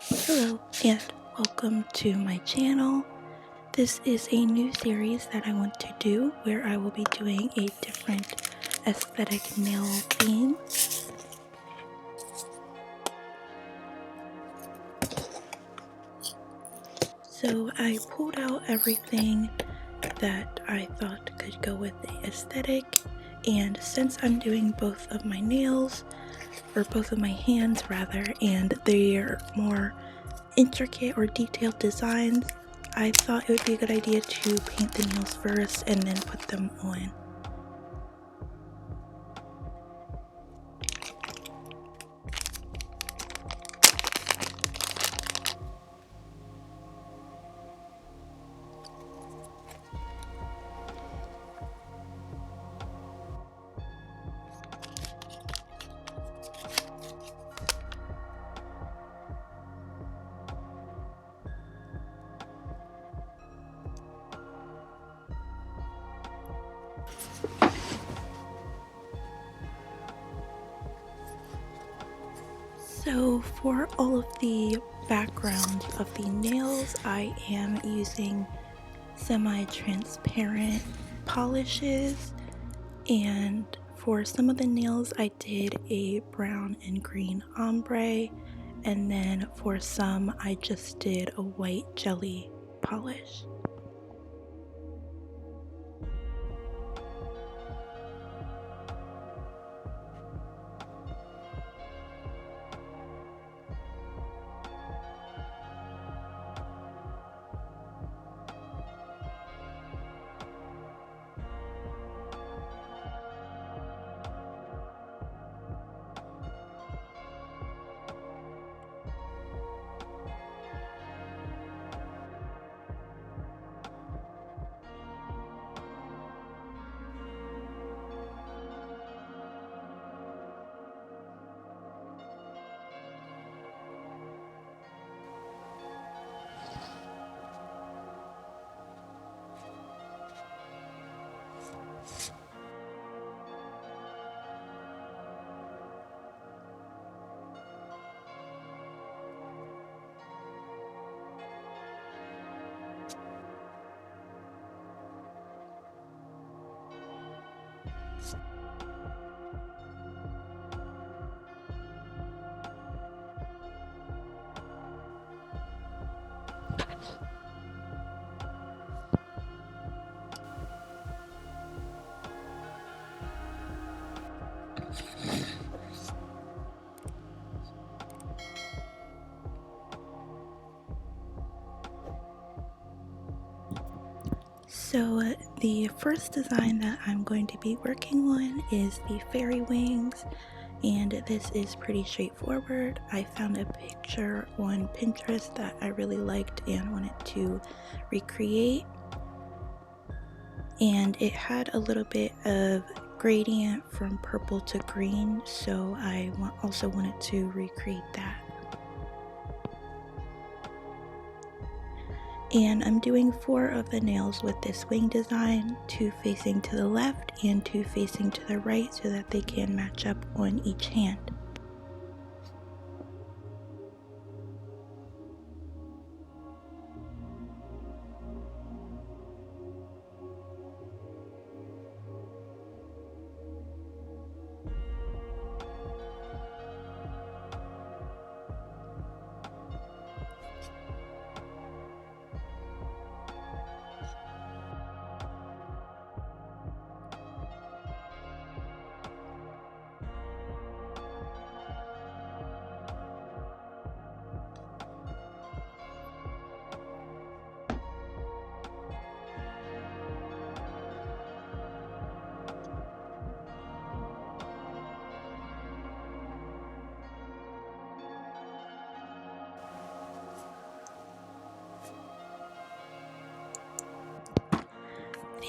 Hello and welcome to my channel. This is a new series that I want to do where I will be doing a different aesthetic nail theme. So I pulled out everything that I thought could go with the aesthetic, and since I'm doing both of my nails, or both of my hands rather, and they're more intricate or detailed designs, I thought it would be a good idea to paint the nails first and then put them on. So for all of the background of the nails, I am using semi-transparent polishes, and for some of the nails I did a brown and green ombre, and then for some I just did a white jelly polish. So the first design that I'm going to be working on is the fairy wings, and this is pretty straightforward. I found a picture on Pinterest that I really liked and wanted to recreate, and it had a little bit of gradient from purple to green, so I also wanted to recreate that. And I'm doing 4 of the nails with this wing design, 2 facing to the left and 2 facing to the right so that they can match up on each hand.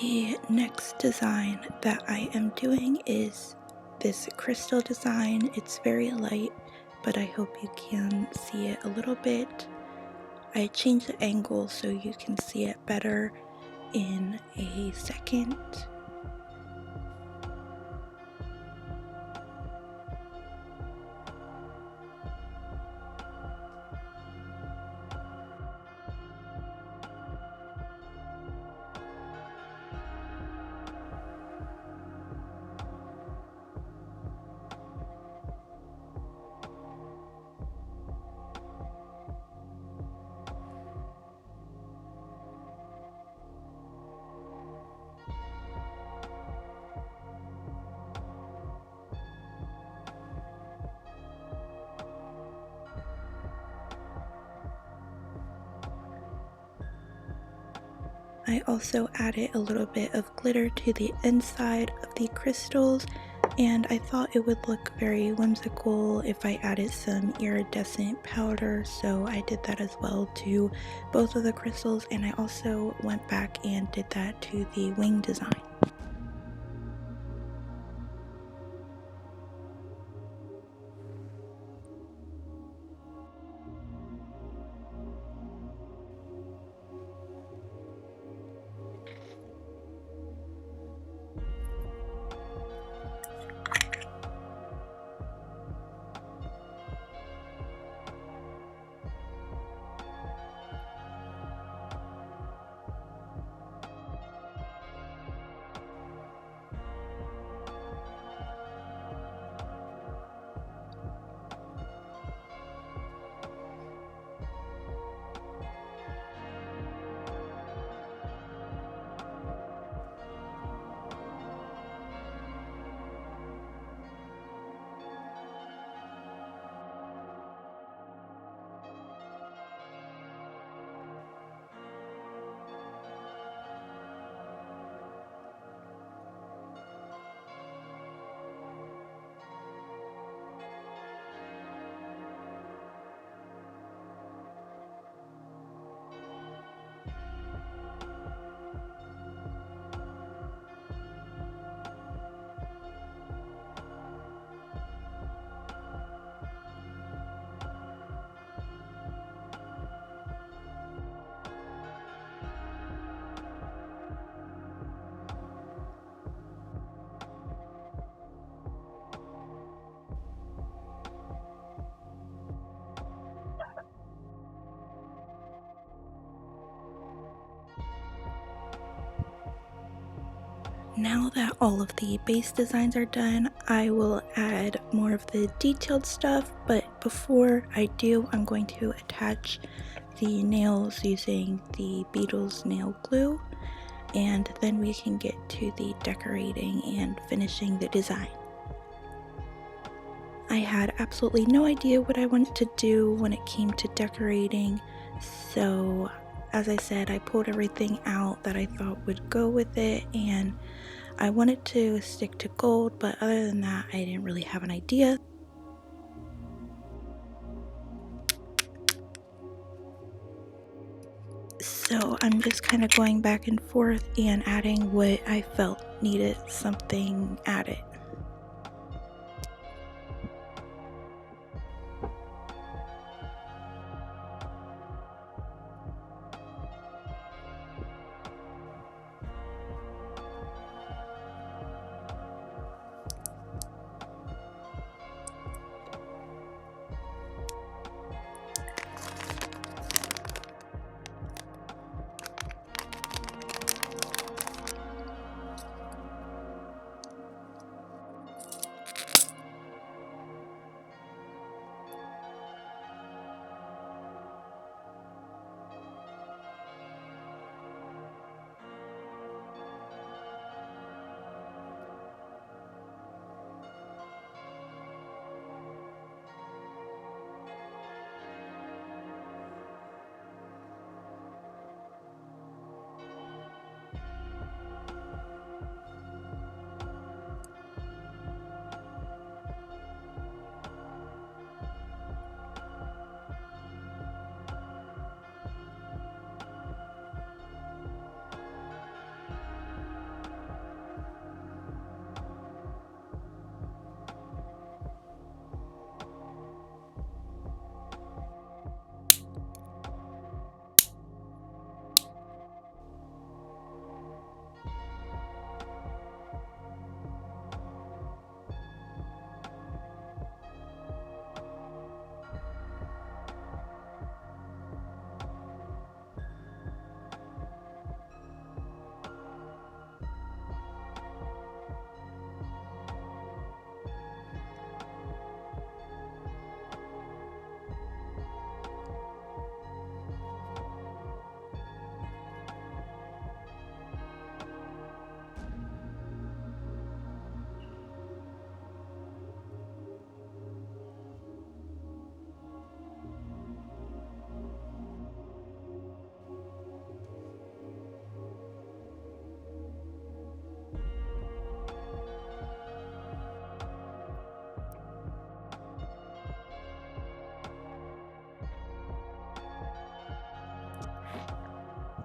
The next design that I am doing is this crystal design. It's very light, but I hope you can see it a little bit. I changed the angle so you can see it better in a second. I also added a little bit of glitter to the inside of the crystals, and I thought it would look very whimsical if I added some iridescent powder, so I did that as well to both of the crystals, and I also went back and did that to the wing design. Now that all of the base designs are done, I will add more of the detailed stuff, but before I do, I'm going to attach the nails using the Beetles nail glue, and then we can get to the decorating and finishing the design. I had absolutely no idea what I wanted to do when it came to decorating, so as I said, I pulled everything out that I thought would go with it, and I wanted to stick to gold, but other than that, I didn't really have an idea. So I'm just kind of going back and forth and adding what I felt needed something added.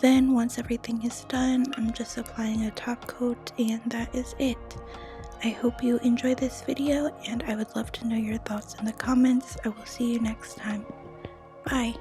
Then once everything is done, I'm just applying a top coat and that is it. I hope you enjoy this video and I would love to know your thoughts in the comments. I will see you next time. Bye.